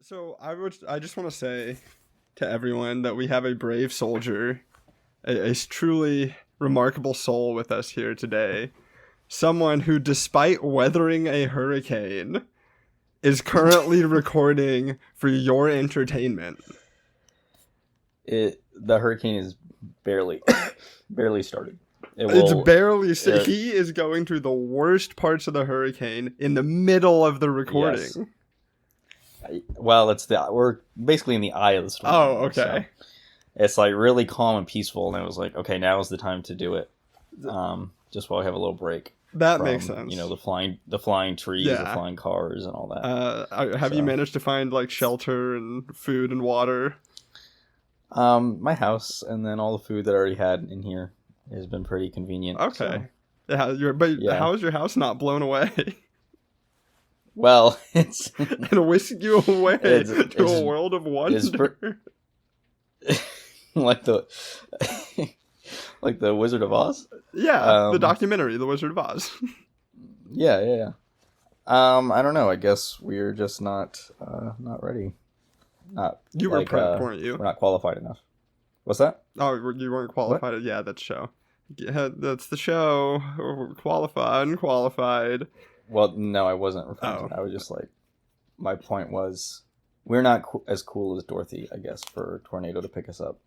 So I just want to say to everyone that we have a brave soldier, a truly remarkable soul with us here today. Someone who, despite weathering a hurricane, is currently recording for your entertainment. The hurricane is barely started. He is going through the worst parts of the hurricane in the middle of the recording. Yes. Well, we're basically in the eye of the storm. Oh, okay. So it's like really calm and peaceful, and it was like, okay, now is the time to do it. Just while we have a little break. That makes sense. You know, the flying trees, the flying cars, and all that. Have you managed to find like shelter and food and water? My house, and then all the food that I already had in here has been pretty convenient. Okay. So. How is your house not blown away? Well, it's and whisk you away to a world of wonder. like the Wizard of Oz? Yeah, the documentary, The Wizard of Oz. Yeah. I don't know. I guess we're just not ready. You were prepped, weren't you? We're not qualified enough. What's that? Oh, you weren't qualified. What? Yeah, that's show. Yeah, that's the show. Qualified, unqualified. Well, no, I wasn't referring to that. I was just like, my point was, we're not as cool as Dorothy, I guess, for a tornado to pick us up.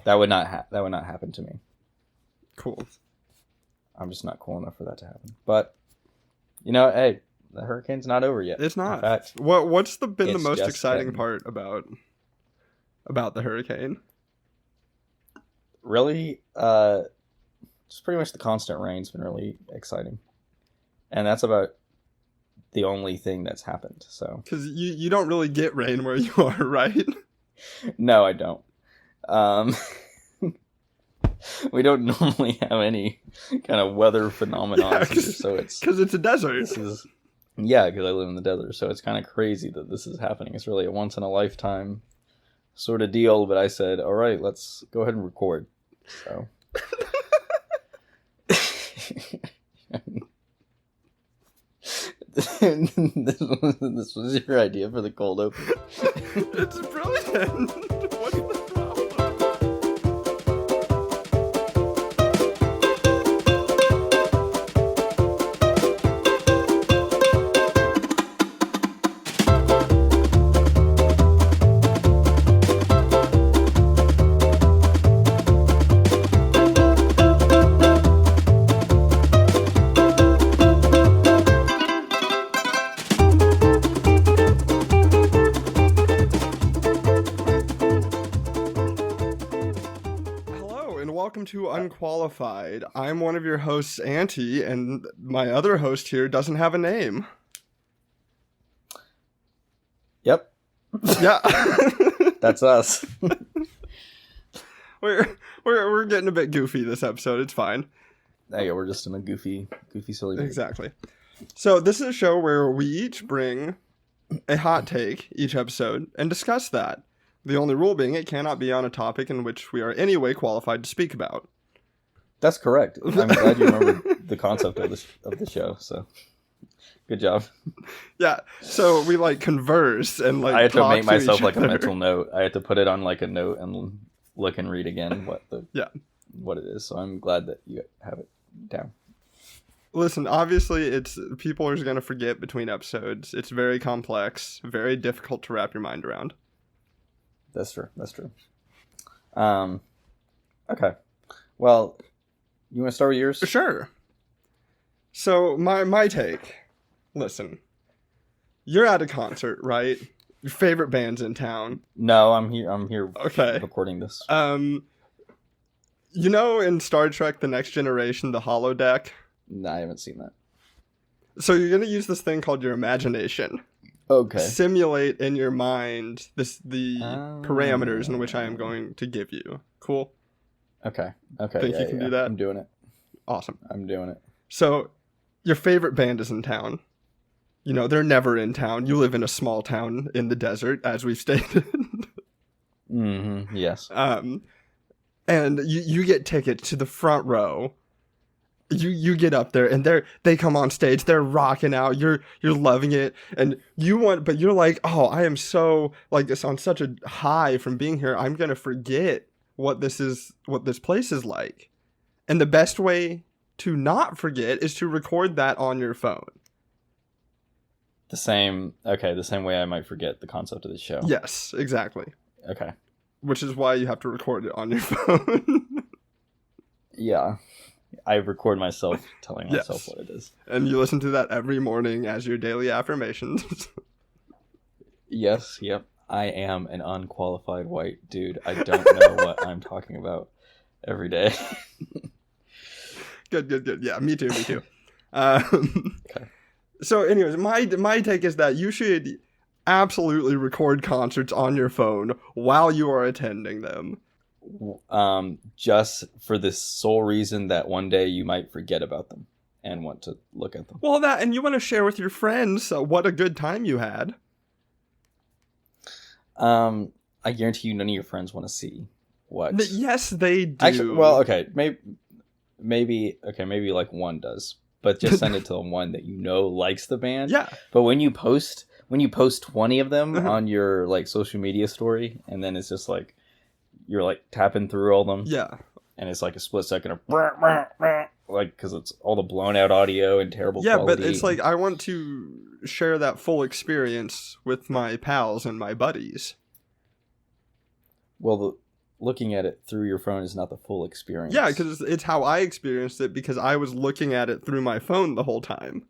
That would not happen to me. Cool. I'm just not cool enough for that to happen. But, you know, hey, the hurricane's not over yet. It's not. In fact, what's been the most exciting part about the hurricane? Really, just pretty much the constant rain's been really exciting, and that's about the only thing that's happened. So, because you don't really get rain where you are, right? No, I don't. We don't normally have any kind of weather phenomenon here, so it's because it's a desert. Because I live in the desert, so it's kind of crazy that this is happening. It's really a once in a lifetime sort of deal. But I said, all right, let's go ahead and record. So. This was your idea for the cold open. It's brilliant. What's the problem? To Unqualified. I'm one of your hosts, Auntie, and my other host here doesn't have a name. Yep. Yeah. That's us. We're getting a bit goofy this episode. It's fine. Yeah, we're just in a goofy silly mood. Exactly. So this is a show where we each bring a hot take each episode and discuss that. The only rule being it cannot be on a topic in which we are anyway qualified to speak about. That's correct. I'm glad you remembered the concept of the show, so good job. Yeah, so we converse and I had to make myself a mental note. I had to put it on a note and look and read again what it is. So I'm glad that you have it down. Listen, obviously people are going to forget between episodes. It's very complex, very difficult to wrap your mind around. That's true. Okay. Well, you want to start with yours? Sure. So, my take. Listen. You're at a concert, right? Your favorite band's in town. No, I'm here okay. Recording this. You know in Star Trek The Next Generation, the holodeck? No, I haven't seen that. So you're going to use this thing called your imagination. Okay. Simulate in your mind the parameters in which I am going to give you. Cool? Okay. Think you can do that? I'm doing it. Awesome. I'm doing it. So, your favorite band is in town. You know, they're never in town. You live in a small town in the desert, as we've stated. Yes. And you get tickets to the front row you get up there and they come on stage, they're rocking out, you're loving it, and but you're like, oh, I am so like this on such a high from being here, I'm gonna forget what this place is like. And the best way to not forget is to record that on your phone. The same way I might forget the concept of the show. Yes, exactly. Okay. Which is why you have to record it on your phone. Yeah. I record myself telling myself what it is. And you listen to that every morning as your daily affirmations. Yes, yep. I am an unqualified white dude. I don't know what I'm talking about every day. Good. Yeah, me too. Okay. So anyways, my take is that you should absolutely record concerts on your phone while you are attending them. Just for the sole reason that one day you might forget about them and want to look at them. Well, and you want to share with your friends what a good time you had. I guarantee you none of your friends want to see what. Yes, they do. Actually, well, okay, maybe like one does, but just send it to the one that you know likes the band. Yeah. But when you post 20 of them on your like social media story, and then it's just like you're like tapping through all them. Yeah. And it's like a split second of like because it's all the blown out audio and terrible quality. Yeah, but it's like I want to share that full experience with my pals and my buddies. Well, looking at it through your phone is not the full experience. Yeah, because it's how I experienced it because I was looking at it through my phone the whole time.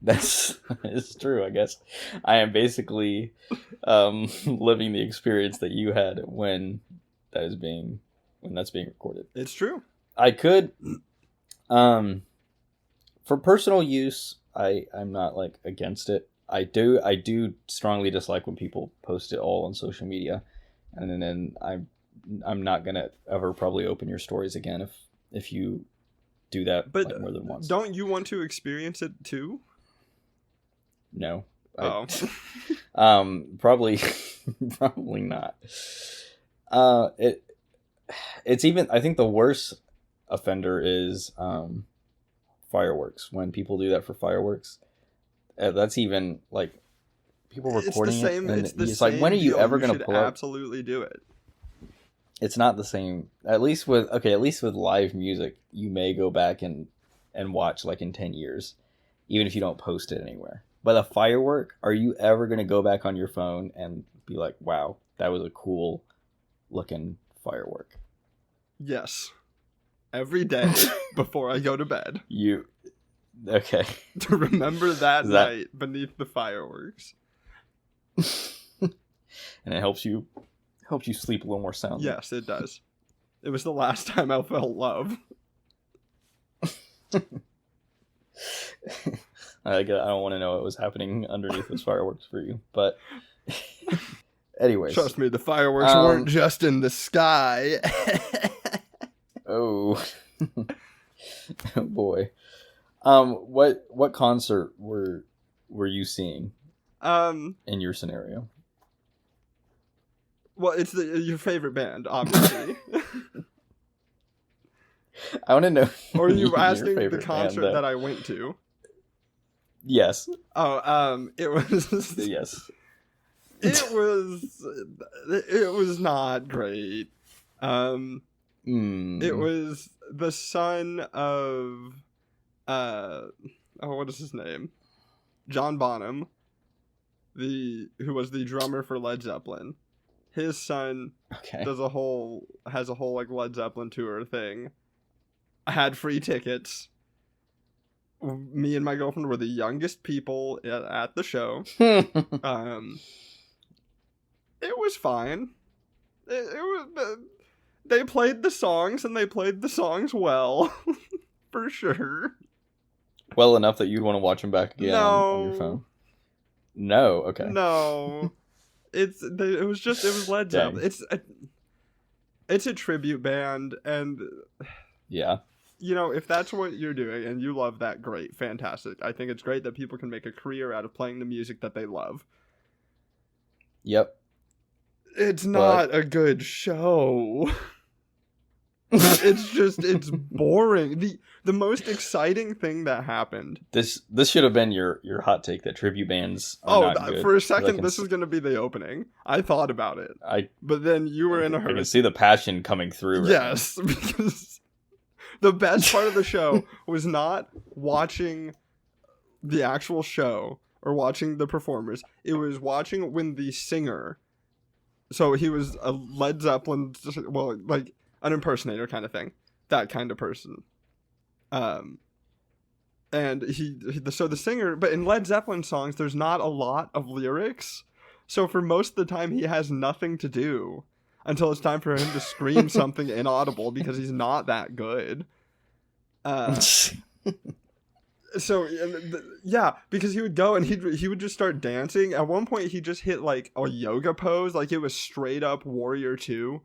It's true, I guess. I am basically living the experience that you had when that's being recorded. It's true. I could, for personal use, I'm not like against it. I do strongly dislike when people post it all on social media, and then I'm not gonna ever probably open your stories again if you do that like more than once. Don't you want to experience it too? No. Oh. Probably not. It's even, I think the worst offender is fireworks. When people do that for fireworks, that's even like people recording it. And it's like, when are you ever going to pull up? Absolutely do it. It's not the same. At least with live music, you may go back and watch like in 10 years, even if you don't post it anywhere. But a firework, are you ever going to go back on your phone and be like, wow, that was a cool looking firework? Yes. Every day before I go to bed. Okay. To remember that night beneath the fireworks. And it helps you sleep a little more soundly. Yes, it does. It was the last time I felt love. I don't want to know what was happening underneath those fireworks for you, but anyways. Trust me, the fireworks weren't just in the sky. Oh. Oh boy. What concert were you seeing? In your scenario? Well, it's your favorite band, obviously. I want to know. Or are you asking the concert that I went to? Yes. Oh, it was. Yes. It was not great. It was the son of what is his name? John Bonham, who was the drummer for Led Zeppelin. His son has a whole like Led Zeppelin tour thing. I had free tickets. Me and my girlfriend were the youngest people at the show. It was fine. It was. They played the songs, and they played the songs well, for sure. Well enough that you'd want to watch them back again on your phone. No, okay. No, it was Led Zeppelin. It's a tribute band, and yeah. You know, if that's what you're doing and you love that, great, fantastic. I think it's great that people can make a career out of playing the music that they love. Yep. It's not a good show. It's boring. The most exciting thing that happened. This should have been your hot take that tribute bands are not good. For a second, this is going to be the opening. I thought about it, but then you were in a hurry. I can see the passion coming through. Yes, because the best part of the show was not watching the actual show or watching the performers. It was watching when the singer. So he was a Led Zeppelin, well, like an impersonator kind of thing, that kind of person. And so the singer, but in Led Zeppelin songs, there's not a lot of lyrics. So for most of the time, he has nothing to do until it's time for him to scream something inaudible because he's not that good. So yeah, because he would go and he would just start dancing. At one point, he just hit like a yoga pose, like it was straight up Warrior 2.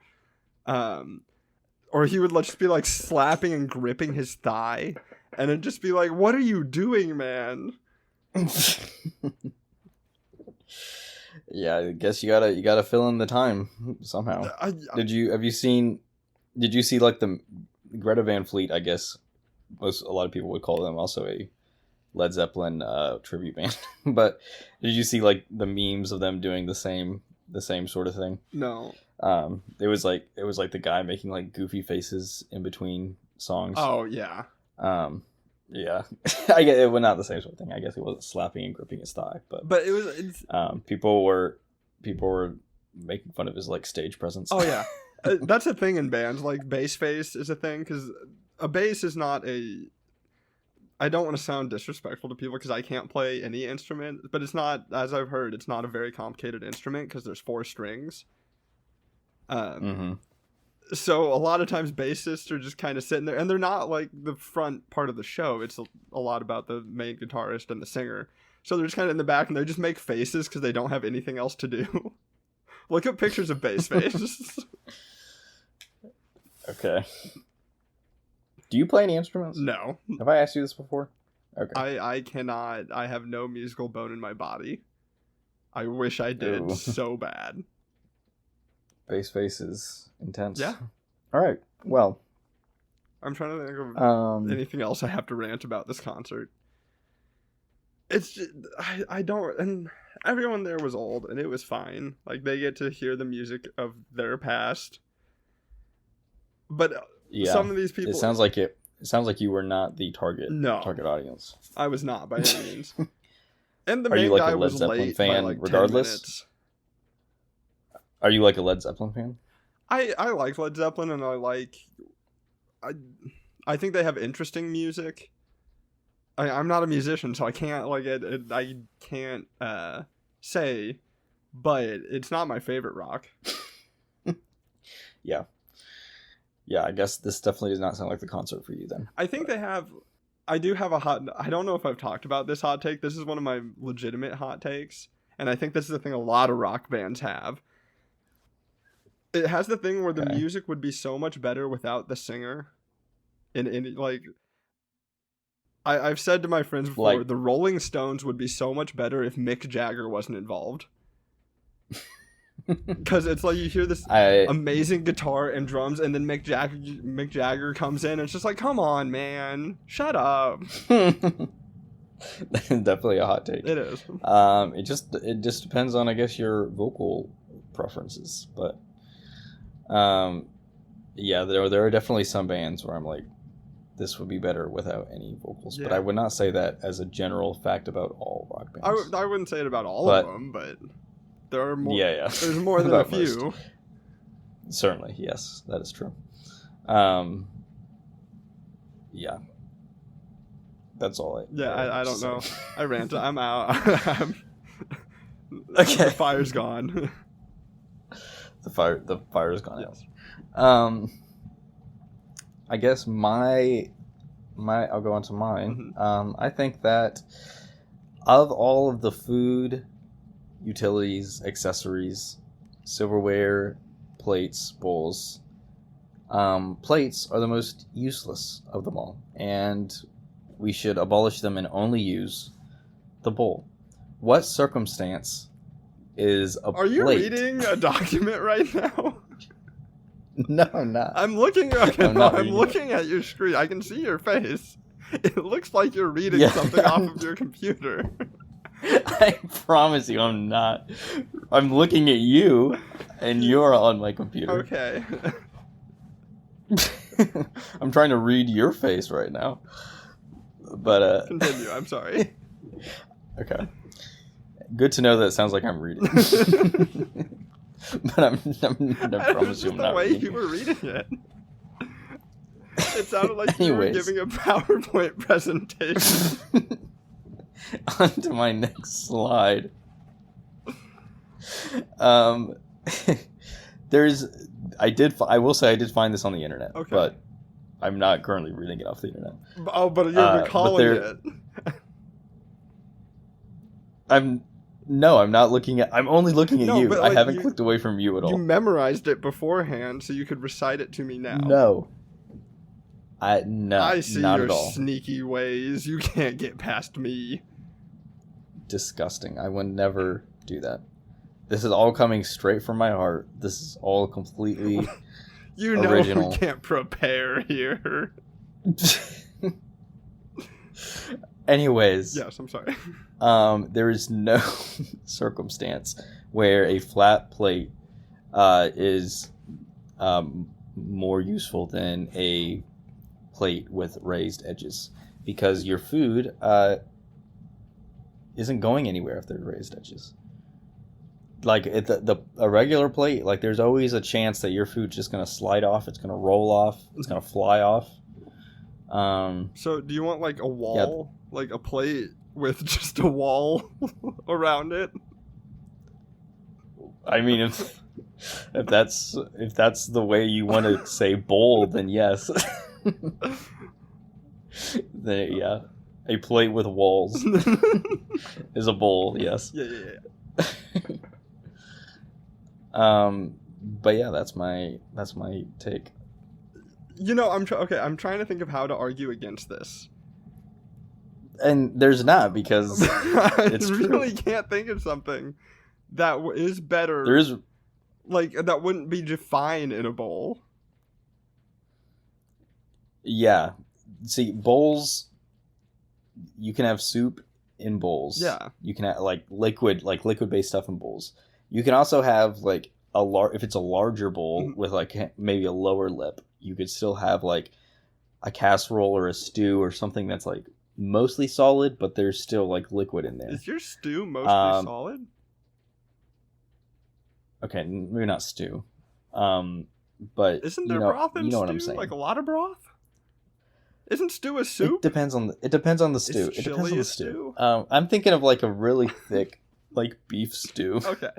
Or he would just be like slapping and gripping his thigh, and it'd just be like, "What are you doing, man?" Yeah, I guess you gotta fill in the time somehow. Did you see like the Greta Van Fleet? I guess a lot of people would call them also a Led Zeppelin tribute band. But did you see like the memes of them doing the same sort of thing? No. It was like the guy making like goofy faces in between songs. Oh yeah. Yeah. I get it. Well, not the same sort of thing. I guess he wasn't slapping and gripping his thigh, but it's people were making fun of his like stage presence. Oh yeah. That's a thing in bands. Like bass face is a thing because a bass is not a. I don't want to sound disrespectful to people because I can't play any instrument, but it's not, as I've heard, it's not a very complicated instrument because there's 4 strings. So a lot of times bassists are just kind of sitting there, and they're not like the front part of the show. It's a lot about the main guitarist and the singer. So they're just kind of in the back, and they just make faces because they don't have anything else to do. Look at pictures of bass face. Okay. Do you play any instruments? No. Have I asked you this before? Okay. I cannot. I have no musical bone in my body. I wish I did so bad. Bass face is intense. Yeah. All right. Well, I'm trying to think of anything else I have to rant about this concert. It's just, I don't, and everyone there was old, and it was fine. Like, they get to hear the music of their past. But yeah, some of these people... It sounds like you were not the target audience. I was not, by any means. And the Are main you like guy a Led was Zeppelin late fan by like regardless? 10 minutes. Are you like a Led Zeppelin fan? I like Led Zeppelin, and I think they have interesting music. I'm not a musician, so I can't I can't say, but it's not my favorite rock. Yeah. Yeah, I guess this definitely does not sound like the concert for you then. I think I do have I don't know if I've talked about this hot take. This is one of my legitimate hot takes, and I think this is the thing a lot of rock bands have. It has the thing where the music would be so much better without the singer. I've said to my friends before, the Rolling Stones would be so much better if Mick Jagger wasn't involved. Because it's like you hear this amazing guitar and drums, and then Mick Jagger comes in, and it's just like, come on, man, shut up. Definitely a hot take. It is. It just depends on, I guess, your vocal preferences, but yeah, there are definitely some bands where I'm like, this would be better without any vocals. Yeah. But I would not say that as a general fact about all rock bands. I wouldn't say it about all of them, but there are more. Yeah. There's more than a few. Most. Certainly, yes, that is true. Yeah. That's all I don't know. I ranted. I'm out. Okay. The fire's gone. The fire is gone out. I guess I'll go on to mine. Mm-hmm. I think that of all of the food, utilities, accessories, silverware, plates, bowls, plates are the most useless of them all, and we should abolish them and only use the bowl. What circumstance is a plate? Are you reading a document right now? No, I'm not. I'm looking. Okay, I'm no, not I'm reading it. looking at your screen. I can see your face. It looks like you're reading Yeah. something off of your computer. I promise you, I'm not. I'm looking at you, and you're on my computer. Okay. I'm trying to read your face right now. But Continue. I'm sorry. okay. Good to know that it sounds like I'm reading. But I promise you I'm the not way reading. you were reading it. It sounded like you were Anyways. giving a PowerPoint presentation. On to my next slide. I will say I did find this on the internet, Okay. but I'm not currently reading it off the internet. Oh, but you're recalling it. I'm not looking at. I'm only looking at No, you. but, I like, haven't you- clicked away from you at You all. memorized it beforehand, so you could recite it to me now. No. I see not your at all. sneaky ways. You can't get past me. Disgusting. I would never do that. This is all coming straight from my heart. This is all completely You know original. we can't prepare here. Anyways, Yes, I'm sorry. there is no circumstance where a flat plate is more useful than a plate with raised edges, because your food isn't going anywhere if they're raised edges. Like a regular plate, like there's always a chance that your food's just gonna slide off, it's gonna roll off, it's gonna fly off. So, do you want like a wall, like a plate with just a wall around it? I mean, if that's the way you want to say bowl, then yes. Then yeah, a plate with walls is a bowl. Yes. Yeah. But yeah, that's my take. You know, I'm trying to think of how to argue against this. And there's not, because I it's really true. can't think of something that is better. There is. Like, that wouldn't be just fine in a bowl. Yeah. See, bowls, you can have soup in bowls. Yeah. You can have liquid based stuff in bowls. You can also have like if it's a larger bowl with like maybe a lower lip, you could still have like a casserole or a stew or something that's like mostly solid, but there's still like liquid in there. Is your stew mostly solid? Okay, maybe not stew. But Isn't there broth in you know stew? what I'm saying. Like a lot of broth? Isn't stew a soup? It depends on the stew. Is It depends chili on a the stew. I'm thinking of like a really thick like beef stew. Okay.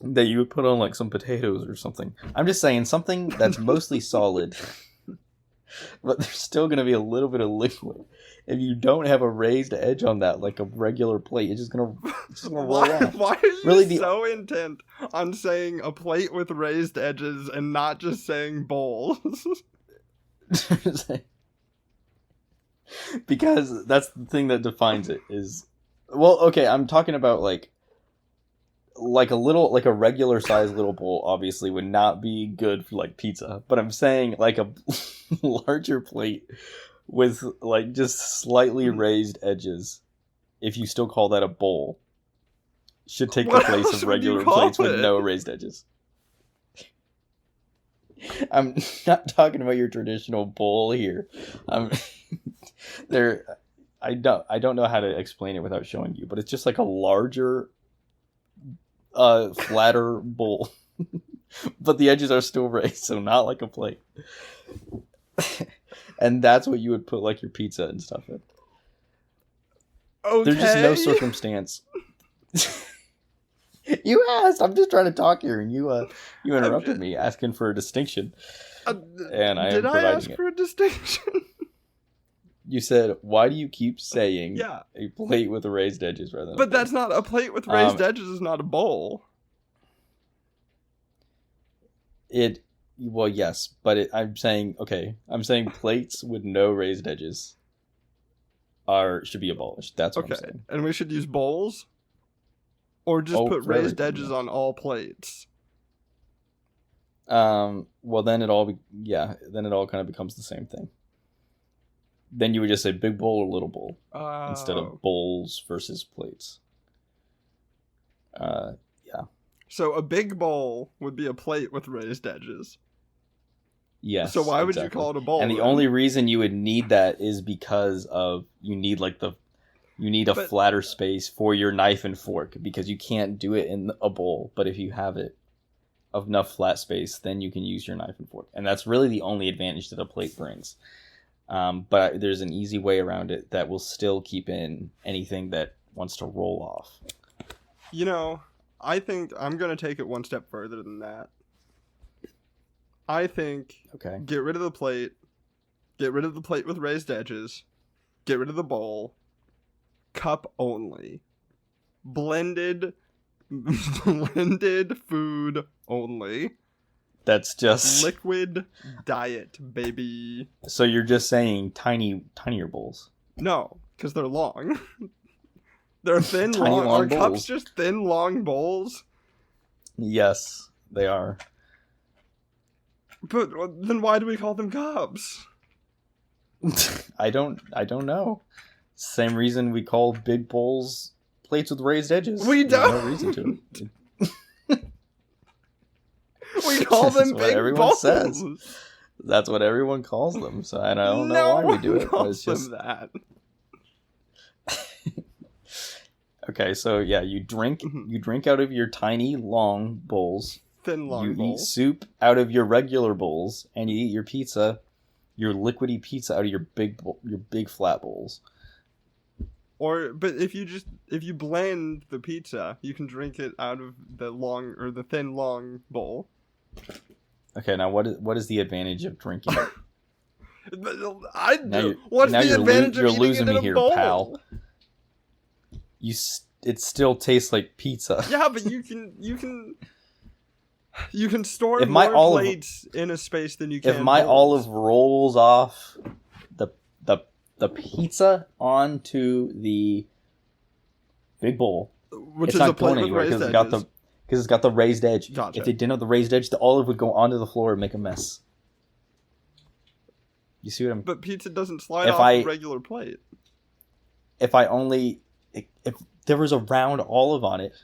That you would put on like some potatoes or something. I'm just saying something that's mostly solid, but there's still gonna be a little bit of liquid. If you don't have a raised edge on that, like a regular plate, it's just gonna roll off. Why are you Really, so intent on saying a plate with raised edges and not just saying bowls? Because that's the thing that defines it. Is, well, okay, I'm talking about like a regular sized little bowl obviously would not be good for like pizza, but I'm saying like a larger plate with like just slightly raised edges, if you still call that a bowl, should take the What place else of would you regular call plates with it? no raised edges. I'm not talking about your traditional bowl here. I don't know how to explain it without showing you, but it's just like a larger flatter bowl. But the edges are still raised, so not like a plate. And that's what you would put like your pizza and stuff in. Okay. There's just no circumstance. You asked. I'm just trying to talk here, and you interrupted me asking for a distinction. And I am Did I providing ask it. for a distinction? You said, "Why do you keep saying Yeah. a plate with raised edges rather than?" But that's not a plate with raised edges. Is not a bowl. Well, yes, but I'm saying plates with no raised edges should be abolished. That's what I'm Okay, saying. and we should use bowls, or just put for raised everything, edges yeah. on all plates. Well, then it all then it all kind of becomes the same thing. Then you would just say big bowl or little bowl instead of bowls versus plates. Yeah. So a big bowl would be a plate with raised edges. Yes. So why would you call it a bowl? And the only reason you would need that is because of you need a flatter space for your knife and fork, because you can't do it in a bowl. But if you have it of enough flat space, then you can use your knife and fork, and that's really the only advantage that a plate brings. But there's an easy way around it that will still keep in anything that wants to roll off. You know, I think I'm going to take it one step further than that. I think get rid of the plate. Get rid of the plate with raised edges. Get rid of the bowl. Cup only. Blended food only. That's just liquid diet, baby. So you're just saying tinier bowls? No, because they're long. They're thin, long. Are cups just thin, long bowls? Yes, they are. But then why do we call them cups? I don't know. Same reason we call big bowls plates with raised edges. We don't. There's no reason to. We call them big bowls. Says. That's what everyone calls them. So I don't know why we do it. But it's just that. Okay, so yeah, you drink out of your tiny long bowls. Thin long you bowls. Eat soup out of your regular bowls, and you eat your pizza, your liquidy pizza out of your big flat bowls. But if you blend the pizza, you can drink it out of the thin long bowl. Okay, now what is the advantage of drinking it? What's the advantage of eating losing it in me a here, bowl? pal. It still tastes like pizza. Yeah, but you can store more plates in a space than you can. If my bowls. olive rolls off the pizza onto the big bowl, which is a plate with raised edges, because it's got the raised edge. Gotcha. If it didn't have the raised edge, the olive would go onto the floor and make a mess. You see what I'm? But pizza doesn't slide off a regular plate. If there was a round olive on it,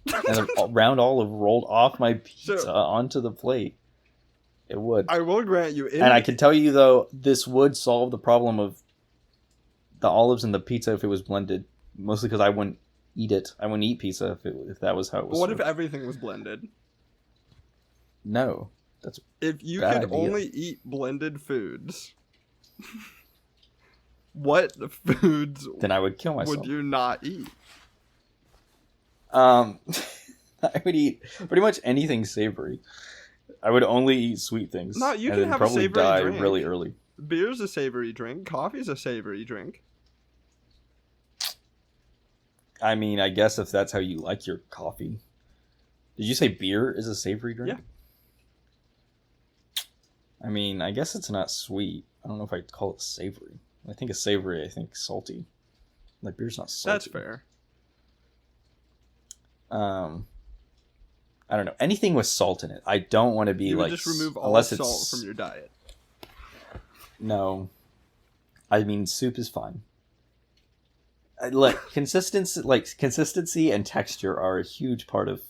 and a round olive rolled off my pizza onto the plate, it would. I will grant you. And I can tell you, though, this would solve the problem of the olives in the pizza if it was blended. Mostly because I wouldn't eat it. I wouldn't eat pizza if that was how it was. What served. if everything was blended? No. That's if you could only eat blended foods, what foods then I would kill myself. Would you not eat? I would eat pretty much anything savory. I would only eat sweet things. No, you and can have probably a savory die drink. Really early. Beer's a savory drink. Coffee's a savory drink. I mean, I guess if that's how you like your coffee. Did you say beer is a savory drink? Yeah. I mean, I guess it's not sweet. I don't know if I'd call it savory. I think it's savory. I think salty. Like beer's not salty. That's fair. I don't know. Anything with salt in it. I don't want to be like. Just remove all salt from your diet. No. I mean, soup is fine. Consistency and texture are a huge part of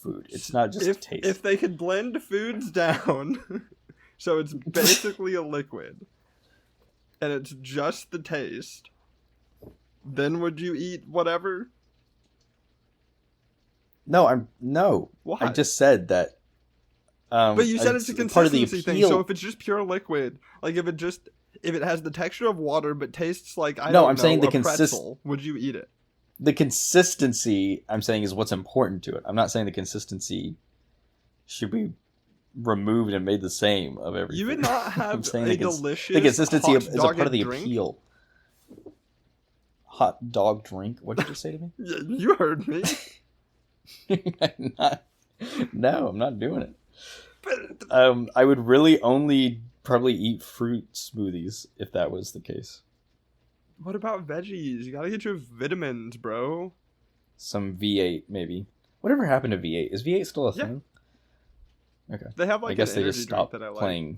food. It's not just taste. If they could blend foods down, so it's basically a liquid, and it's just the taste, then would you eat whatever? No. Why? I just said that. But you said it's a consistency thing. So if it's just pure liquid, like if it has the texture of water but tastes like I'm saying the pretzel, would you eat it? The consistency I'm saying is what's important to it. I'm not saying the consistency should be removed and made the same of everything. You would not have a delicious the consistency is a part of the drink? appeal. Hot dog drink. What did you say to me? You heard me. No, I'm not doing it. I would really only probably eat fruit smoothies if that was the case. What about veggies? You gotta get your vitamins, bro. Some V8 maybe. Whatever happened to V8? Is V8 still a thing? Okay. They have like I guess an they just energy drink stopped that I like. playing.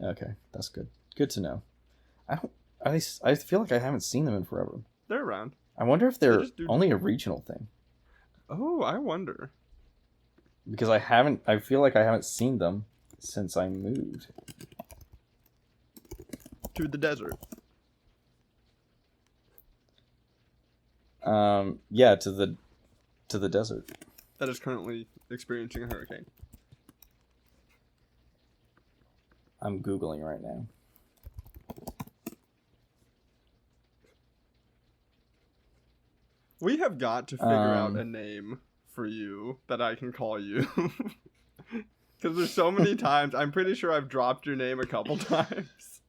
Okay, that's good. Good to know. I don't. I feel like I haven't seen them in forever. They're around. I wonder if They they're just do- only a regional thing. Oh, I wonder. Because I haven't. I feel like I haven't seen them since I moved. To the desert. Yeah, to the desert. That is currently experiencing a hurricane. I'm Googling right now. We have got to figure out a name for you that I can call you. Because there's so many times. I'm pretty sure I've dropped your name a couple times.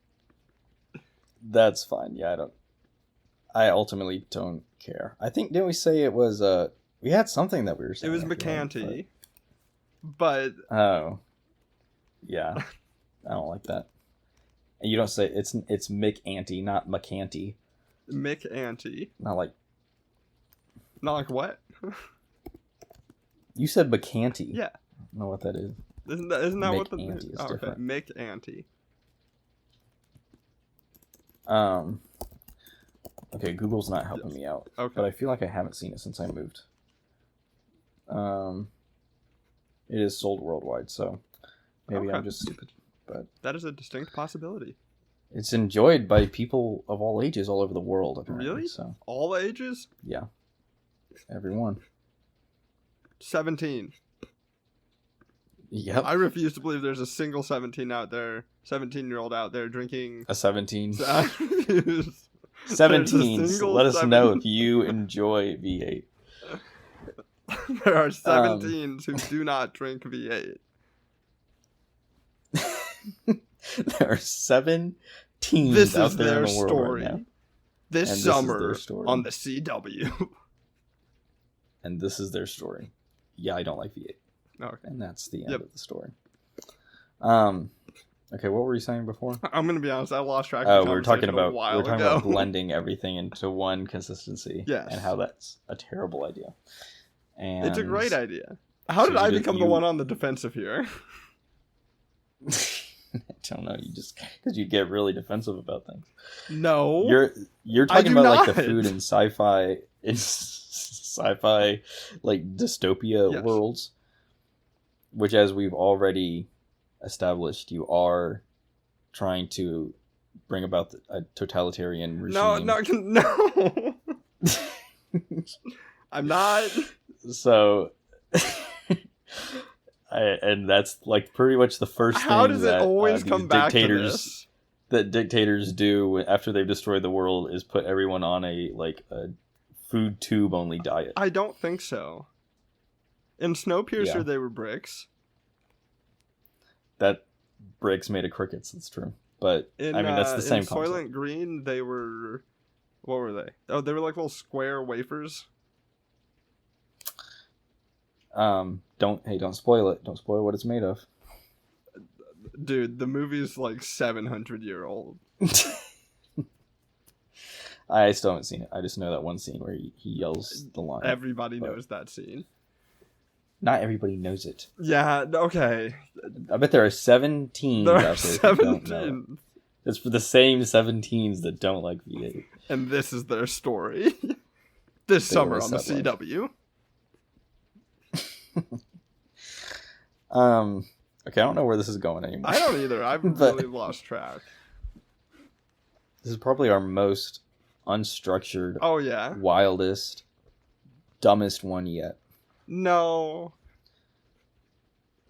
That's fine. Yeah, I ultimately don't care. I think, didn't we say it was, we had something that we were It saying. was McCanty. But... Oh. Yeah. I don't like that. And you don't say, it's McAnty, not McCanty. McAnty. Not like... Not like what? You said McCanty. Yeah. I don't know what that is. Isn't that what the... McAnty is okay. different. McAnty. Okay, Google's not helping me out. Okay. But I feel like I haven't seen it since I moved. It is sold worldwide, so maybe Okay. I'm just stupid. But That is a distinct possibility. it's enjoyed by people of all ages all over the world, apparently. Really? So, All ages? yeah. Everyone. 17. Yep. I refuse to believe there's a single 17-year-old out there drinking... A 17. I refuse. 17. There's a single Let us 7 know if you enjoy V8. There are 17s who do not drink V8. There are 7 teens This out is there their in the world story. right now. This And this is summer their story. on the CW. And this is their story. Yeah, I don't like V8. Okay. And that's the end Yep. of the story. Okay, what were you saying before? I'm gonna be honest. I lost track. Oh, of the we were talking conversation about a while ago. about blending everything into one consistency. Yes. And how that's a terrible idea. And It's a great idea. How did So I you- become the one on the defensive here? I don't know. You just because you get really defensive about things. No. You're I talking do about like the not. food and sci-fi like dystopia Yes. worlds, which, as we've already established, you are trying to bring about a totalitarian regime. No. I'm not. So, and that's like pretty much the first How thing does it that always these come back to dictators this? that dictators do after they've destroyed the world is put everyone on a food tube only diet. I don't think so. In Snowpiercer, Yeah. they were bricks. That bricks made of crickets. That's true, but In, I mean that's the same in concept. Soylent Green, they were... What were they? Oh, they were like little square wafers. Don't spoil it. Don't spoil what it's made of. Dude, the movie's like 700-year-old. I still haven't seen it. I just know that one scene where he yells the line. Everybody but- knows that scene. Not everybody knows it. Yeah, okay. I bet there are 17 There out are there who don't know it. 17. It's for the same 17s that don't like V8. And this is their story. This They summer were on the settlers. CW. Okay, I don't know where this is going anymore. I don't either. I've But- really lost track. This is probably our most unstructured, Oh, yeah. wildest, dumbest one yet. No.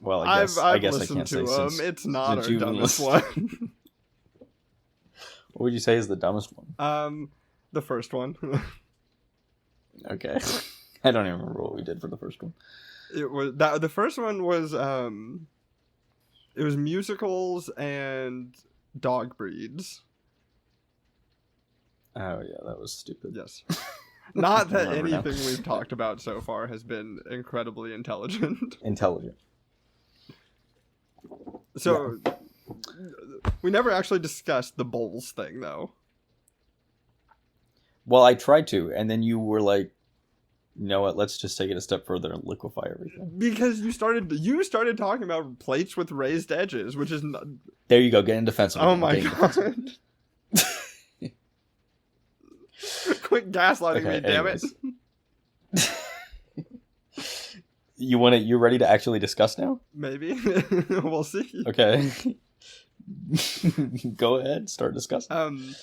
Well, I I've guess I listened can't to say them. since. It's not since our you've been dumbest listening. one. What would you say is the dumbest one? The first one. Okay. I don't even remember what we did for the first one. It was that the first one was it was musicals and dog breeds. Oh yeah, that was stupid. Yes. Not that I remember now. anything we've talked about so far has been incredibly intelligent. Intelligent. So we never actually discussed the bowls thing though. Well, I tried to, and then you were like, You know what? Let's just take it a step further and liquefy everything. Because you started talking about plates with raised edges, which is not... There you go, getting defensive. Oh again. my Getting god. Quit gaslighting Okay, me, damn it. You ready to actually discuss now? Maybe. We'll see. Okay. Go ahead, start discussing.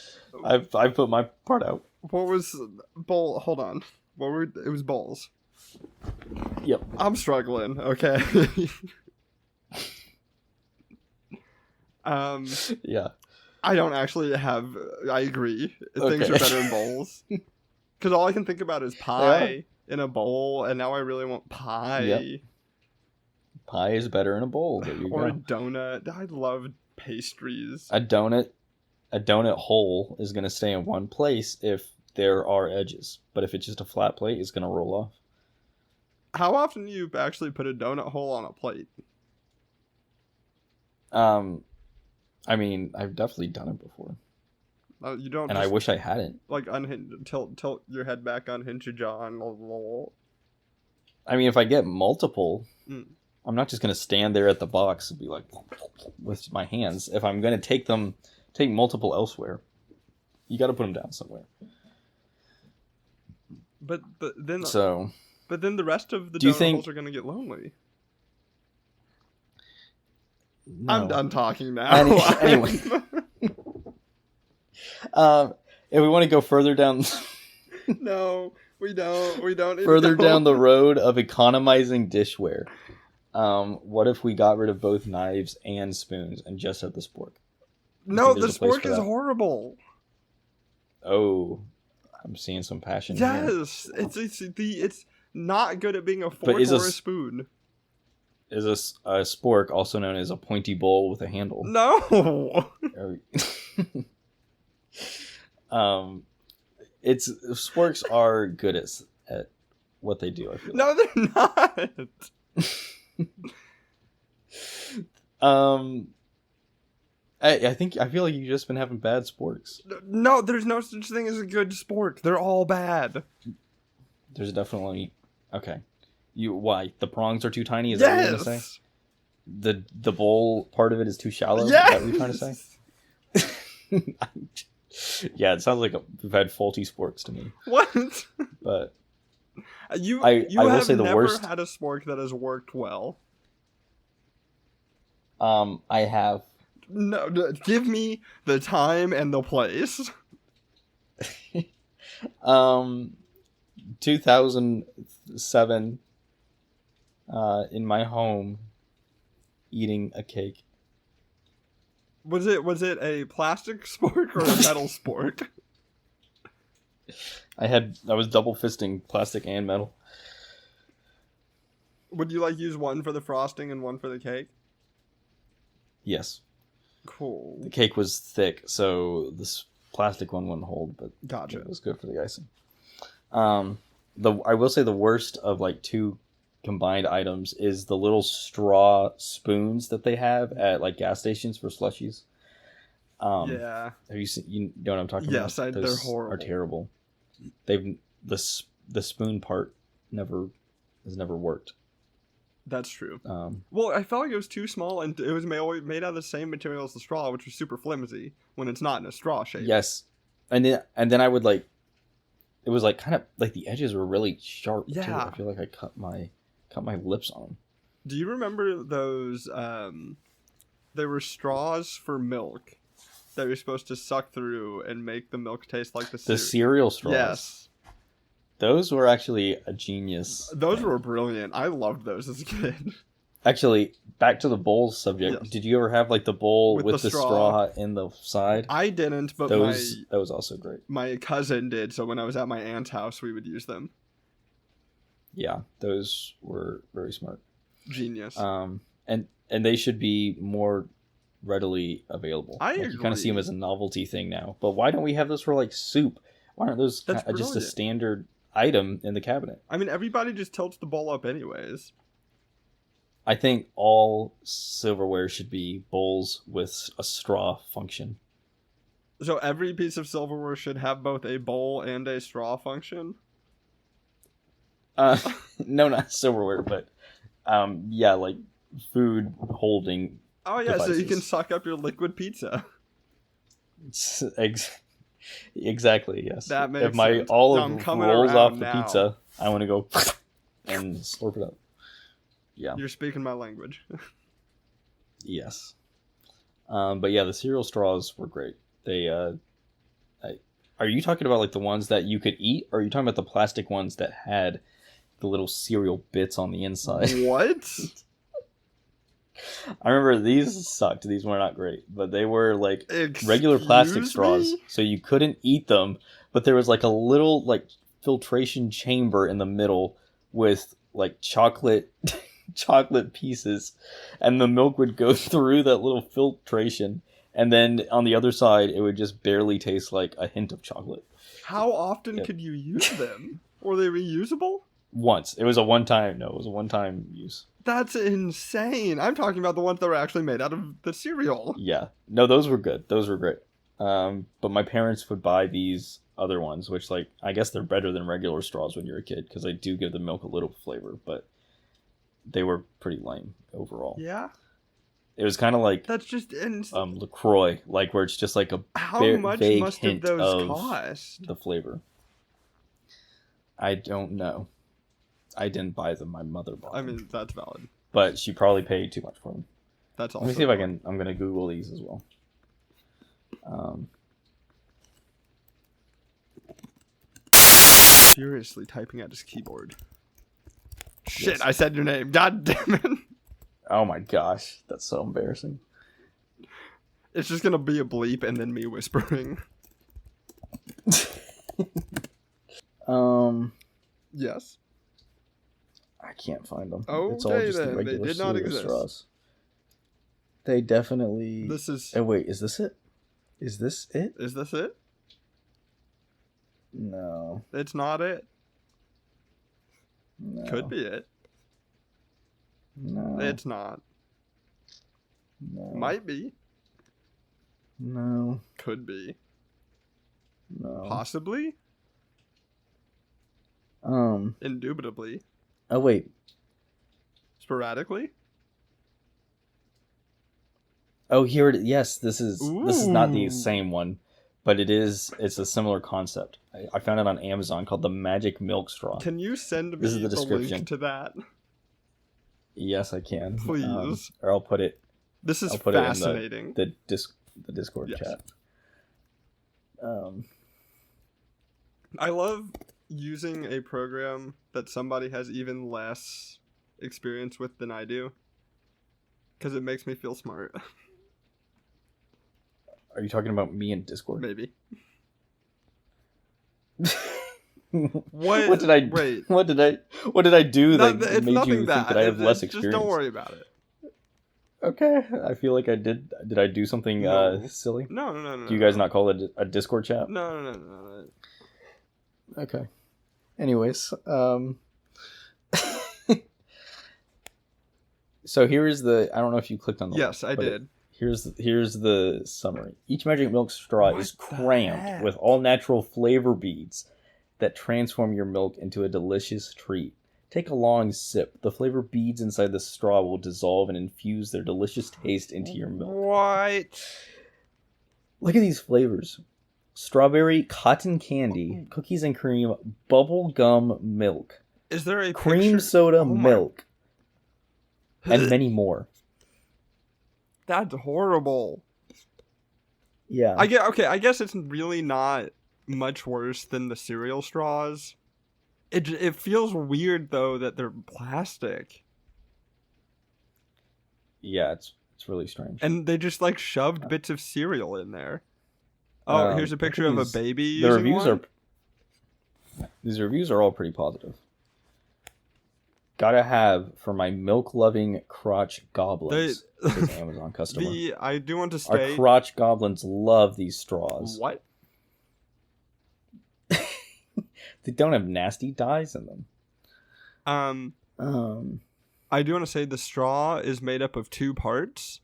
I've put my part out. What was bowl? Hold on. It was bowls. Yep. I'm struggling. Okay. Yeah. I don't actually have. I agree. Okay. Things are better in bowls. Because all I can think about is pie in a bowl, and now I really want pie. Yep. Pie is better in a bowl. There you or a go. donut. I love pastries. A donut hole is going to stay in one place if there are edges. But if it's just a flat plate, it's going to roll off. How often do you actually put a donut hole on a plate? I mean, I've definitely done it before. You don't. And I wish I hadn't. Like tilt your head back, unhinge your jaw, and I mean, if I get multiple, Mm. I'm not just going to stand there at the box and be like, with my hands. If I'm going to take multiple elsewhere, you got to put them down somewhere. But then the rest of the Do you donut think- holes are gonna get lonely. No. I'm done talking now. Anyway. If we want to go further down... No, we don't. We don't. further down the road of economizing dishware, what if we got rid of both knives and spoons and just had the spork? No, think the there's a place spork for is that? horrible. Oh, I'm seeing some passion here. Yes, it's not good at being a fork or is a a spoon. Is a spork also known as a pointy bowl with a handle? No. It's sporks are good at what they do. I feel. No, they're not. I feel like you've just been having bad sporks. No, there's no such thing as a good spork. They're all bad. There's definitely okay. Why the prongs are too tiny? Is that what you're gonna say? The bowl part of it is too shallow. Yes. Is that what you're trying to say? Yeah, it sounds like we've had faulty sporks to me. What? But You I will have say the never worst- had a spork that has worked well. I have. No, give me the time and the place. 2007, in my home, eating a cake. Was it a plastic spork or a metal spork? I was double fisting plastic and metal. Would you use one for the frosting and one for the cake? Yes. Cool. The cake was thick, so this plastic one wouldn't hold, but Gotcha. it was good for the icing. I will say the worst of two combined items is the little straw spoons that they have at gas stations for slushies. Yeah. Have you seen? You know what I'm talking Yes, about? they're Those horrible. Are terrible. The spoon part has never worked. That's true. Um, Well, I felt like it was too small, and it was made out of the same material as the straw, which was super flimsy when it's not in a straw shape. yes, and then I would it was kind of the edges were really sharp. Too. Yeah. I feel like I cut my lips on them. Do you remember those? They were straws for milk that you're supposed to suck through and make the milk taste like the cereal straws. Yes. Those were actually a genius. Those were brilliant. I loved those as a kid. Actually, back to the bowl subject. Yes. Did you ever have the bowl With with the the straw? straw in the side? I didn't, but That was also great. my cousin did. So when I was at my aunt's house, we would use them. Yeah, those were very smart. Genius. And they should be more readily available. I You kind of see them agree. as a novelty thing now. But why don't we have those for soup? Why aren't those That's just a brilliant. standard item in the cabinet? I mean, everybody just tilts the bowl up anyways. I think all silverware should be bowls with a straw function. So every piece of silverware should have both a bowl and a straw function. No, not silverware, but yeah, like food holding Oh yeah, so you can devices. suck up your liquid pizza. Exactly, yes. That If makes my sense. Yeah, I'm olive coming rolls off around the now. pizza, I want to go and slurp it up. Yeah. You're speaking my language. Yes. But yeah, the cereal straws were great. They are you talking about like the ones that you could eat, or are you talking about the plastic ones that had the little cereal bits on the inside? What? I remember these sucked. These were not great, but they were like regular plastic Excuse straws, me? so you couldn't eat them. But there was like a little like filtration chamber in the middle with like chocolate chocolate pieces, and the milk would go through that little filtration, and then on the other side it would just barely taste like a hint of chocolate. How often Yep. could you use them? Were they reusable? Once. It was a one-time. No, it was a one-time use. That's insane. I'm talking about the ones that were actually made out of the cereal. Yeah. No, those were good. Those were great. But my parents would buy these other ones, which, like, I guess they're better than regular straws when you're a kid, because they do give the milk a little flavor, but they were pretty lame overall. Yeah? It was kind of like That's just LaCroix, like, where it's just like a how much vague must have hint those of cost? the flavor. I don't know. I didn't buy them. My mother bought them. I mean, that's valid. But she probably paid too much for them. That's also Let me see if I valid. can. I'm gonna Google these as well. Furiously typing at his keyboard. Shit, Yes. I said your name. God damn it. Oh my gosh, that's so embarrassing. It's just gonna be a bleep and then me whispering. Yes. I can't find them. Okay, It's all just the then. They regular did not cereal exist. straws. They definitely. This is. Oh wait, is this it? Is this it? Is this it? No. It's not it. No. Could be it. No. It's not. No. Might be. No. Could be. No. Possibly. Indubitably. Oh wait. Sporadically. Oh, here it is. Yes, this is not the Ooh. same one, but it is. It's a similar concept. I found it on Amazon called the Magic Milk Straw. Can you send me This is the the description. link to that? Yes, I can. Please. Or I'll put it. This is I'll put fascinating. it in the Discord Yes. chat. I love using a program that somebody has even less experience with than I do, because it makes me feel smart. Are you talking about me in Discord? Maybe. What did I Wait. What did I do that It's made nothing you think that I have less experience? Just don't worry about it. Okay, I feel like I did. Did I do something No. silly? No. Do you guys not call it a Discord chat? No. Okay. Anyways, so here is the. I don't know if you clicked on the. Yes, I but did. Here's the summary. Each magic milk straw What is the crammed heck? with all natural flavor beads that transform your milk into a delicious treat. Take a long sip. The flavor beads inside the straw will dissolve and infuse their delicious taste into your milk. What? Look at these flavors. Strawberry, cotton candy, cookies and cream, bubble gum milk, Is there a cream picture? soda Oh my- milk, and many more. That's horrible. Yeah. I guess it's really not much worse than the cereal straws. It feels weird though that they're plastic Yeah, it's really strange. and they just like shoved bits of cereal in there. Oh, here's a look picture at of a these- baby. The using reviews one. these reviews are all pretty positive. Gotta have for my milk-loving crotch goblins. Says Amazon customer. I do want to Our state crotch goblins love these straws. what? They don't have nasty dyes in them. I do want to say the straw is made up of two parts,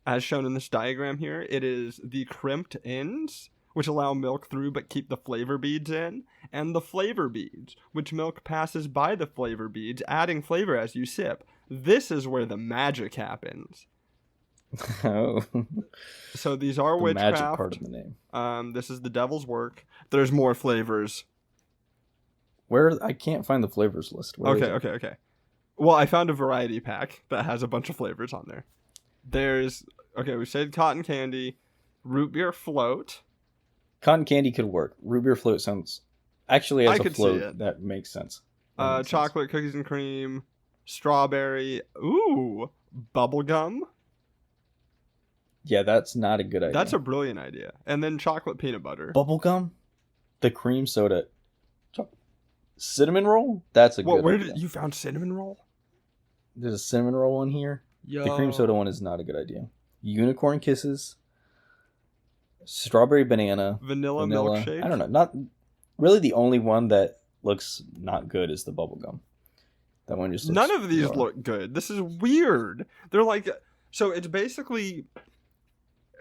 as shown in this diagram here. It is the crimped ends, which allow milk through but keep the flavor beads in, and the flavor beads, which milk passes by the flavor beads, adding flavor as you sip. This is where the magic happens. Oh. So these are The witchcraft. magic part of the name. This is the devil's work. There's more flavors. Where I can't find the flavors list. Where is it? Okay. Well, I found a variety pack that has a bunch of flavors on there. We said cotton candy, root beer float. Cotton candy could work. Root beer float sounds... Actually, as I a could see float, it. that makes sense. Chocolate, cookies and cream, strawberry. Ooh, bubblegum. Yeah, that's not a good idea. That's a brilliant idea. And then chocolate peanut butter. Bubblegum? The cream soda. Cinnamon roll? That's a good Where idea. did you found cinnamon roll? There's a cinnamon roll in here. Yo. The cream soda one is not a good idea. Unicorn kisses. Strawberry banana. Vanilla milkshake. I don't know. Not really. The only one that looks not good is the bubblegum. That one just looks None of these bizarre. look good. This is weird. They're like, so it's basically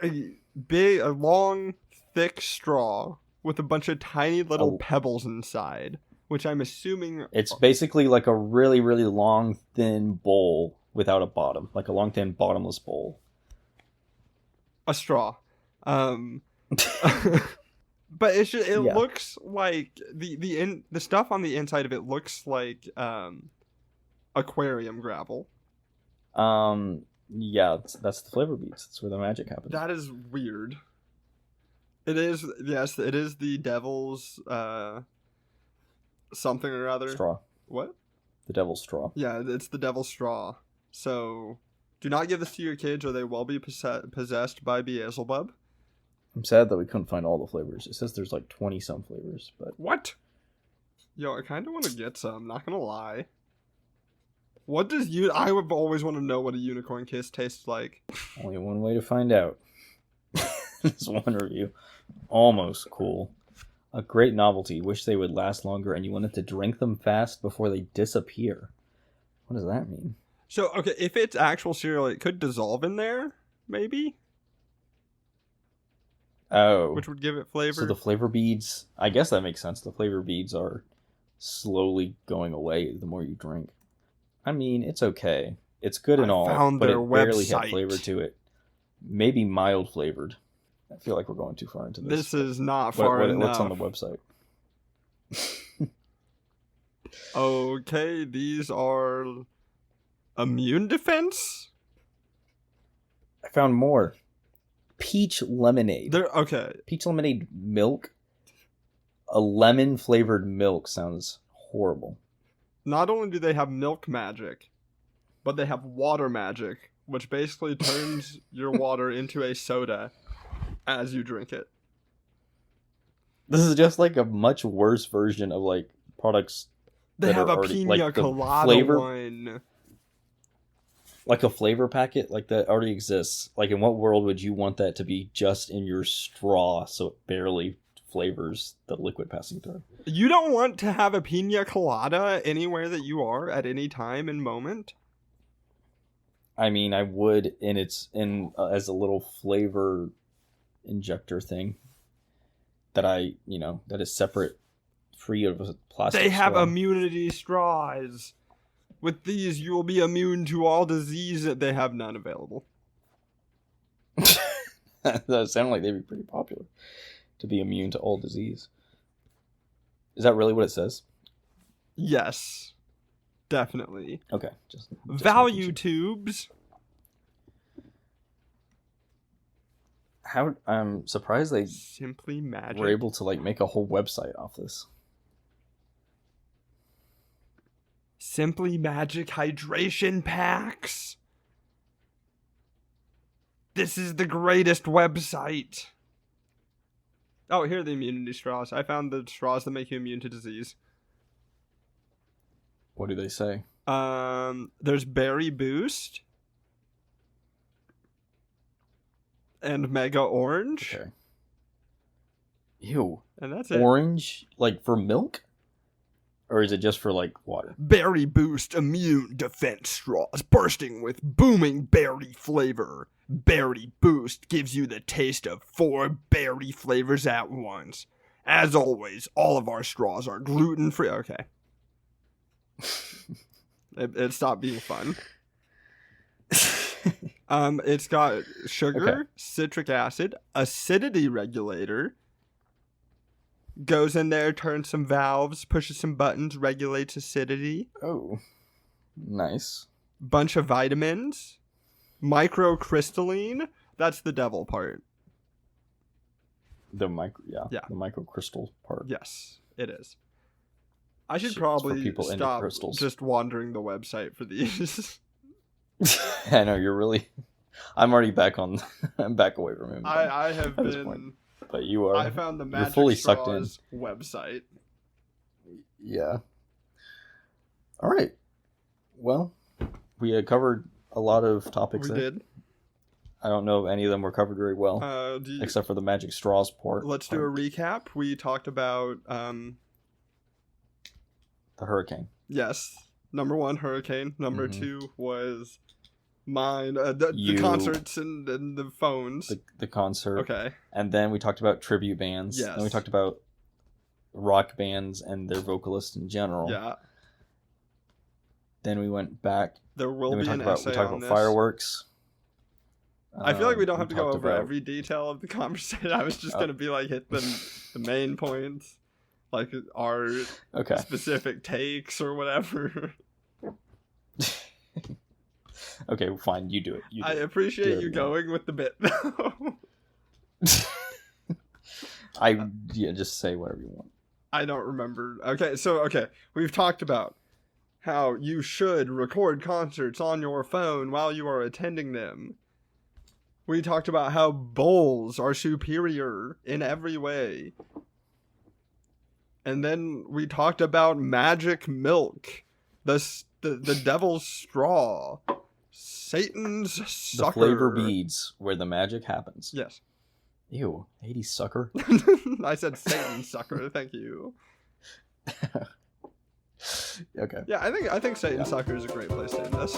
a long, thick straw with a bunch of tiny little pebbles inside, which I'm assuming... It's basically like a really, really long, thin bowl without a bottom. Like a long, thin, bottomless bowl. A straw. But it looks like the stuff on the inside of it looks like aquarium gravel. Yeah, that's the flavor beads. That's where the magic happens. That is weird. It is, yes, it is the devil's something or other. Straw. What? The devil's straw. Yeah, it's the devil's straw. So, do not give this to your kids or they will be possessed by Beelzebub. I'm sad that we couldn't find all the flavors. It says there's like 20-some flavors, but... What? Yo, I kind of want to get some, not gonna lie. What does I would always want to know what a unicorn kiss tastes like. Only one way to find out. This one review. Almost cool. A great novelty. Wish they would last longer and you wanted to drink them fast before they disappear. What does that mean? So, okay, if it's actual cereal, it could dissolve in there, maybe? Oh. Which would give it flavor. So the flavor beads, I guess that makes sense. The flavor beads are slowly going away the more you drink. I mean, it's okay. It's good and all, but it barely had flavor to it. Maybe mild flavored. I feel like we're going too far into this. This is not far enough. What's on the website? Okay, these are immune defense? I found more. Peach lemonade. Okay. Peach lemonade milk. A lemon flavored milk sounds horrible. Not only do they have milk magic, but they have water magic, which basically turns your water into a soda as you drink it. This is just like a much worse version of like products. They have a pina colada one. Like a flavor packet like that already exists. Like in what world would you want that to be just in your straw so it barely flavors the liquid passing through? You don't want to have a pina colada anywhere that you are at any time and moment? I mean, I would as a little flavor injector thing that is separate, free of a plastic They have straw. immunity straws. With these, you will be immune to all disease that they have none available. That sounded like they'd be pretty popular. To be immune to all disease. Is that really what it says? Yes. Definitely. Okay. Just value tubes. I'm surprised they Simply Magic were able to like make a whole website off this. Simply Magic hydration packs. This is the greatest website. Oh, here are the immunity straws. I found the straws that make you immune to disease. What do they say? There's Berry Boost. And Mega Orange. Okay. Ew. And that's it. Orange? Like for milk? Or is it just for, like, water? Berry Boost Immune Defense Straws, bursting with booming berry flavor. Berry Boost gives you the taste of 4 berry flavors at once. As always, all of our straws are gluten-free. Okay. It stopped being fun. It's got sugar, Okay. citric acid, acidity regulator. Goes in there, turns some valves, pushes some buttons, regulates acidity. Oh, nice. Bunch of vitamins. Microcrystalline. That's the devil part. The Yeah. the microcrystal part. Yes, it is. I should It's for probably people into stop crystals. just wandering the website for these. I know, you're really... I'm already back on... I'm back away from him. I have At this been... point. But you are... I found the you're Magic fully sucked in. Straws website. Yeah. All right. Well, we had covered a lot of topics We there. did. I don't know if any of them were covered very well, except for the magic straws part. Let's do a recap. We talked about... The hurricane. Yes. Number 1, hurricane. Number Mhm. 2 was mine. The concerts and the phones. The concert. Okay. And then we talked about tribute bands. Yes. Then we talked about rock bands and their vocalists in general. Yeah. Then we went back. There will Then we be talked an about essay on this. fireworks. I feel like we don't have to go talked over about- every detail of the conversation. I was just going to be like, hit the main points. Like our Okay. specific takes or whatever. Okay, fine. You do it. You do I it. appreciate Do you it. going with the bit, though. Just say whatever you want. I don't remember. Okay, we've talked about how you should record concerts on your phone while you are attending them. We talked about how bowls are superior in every way. And then we talked about magic milk, the devil's straw, Satan's sucker. The flavor beads where the magic happens. Yes. Ew, 80s sucker. I said Satan's sucker. Thank you. Okay. Yeah, I think Satan's sucker is a great place to end this.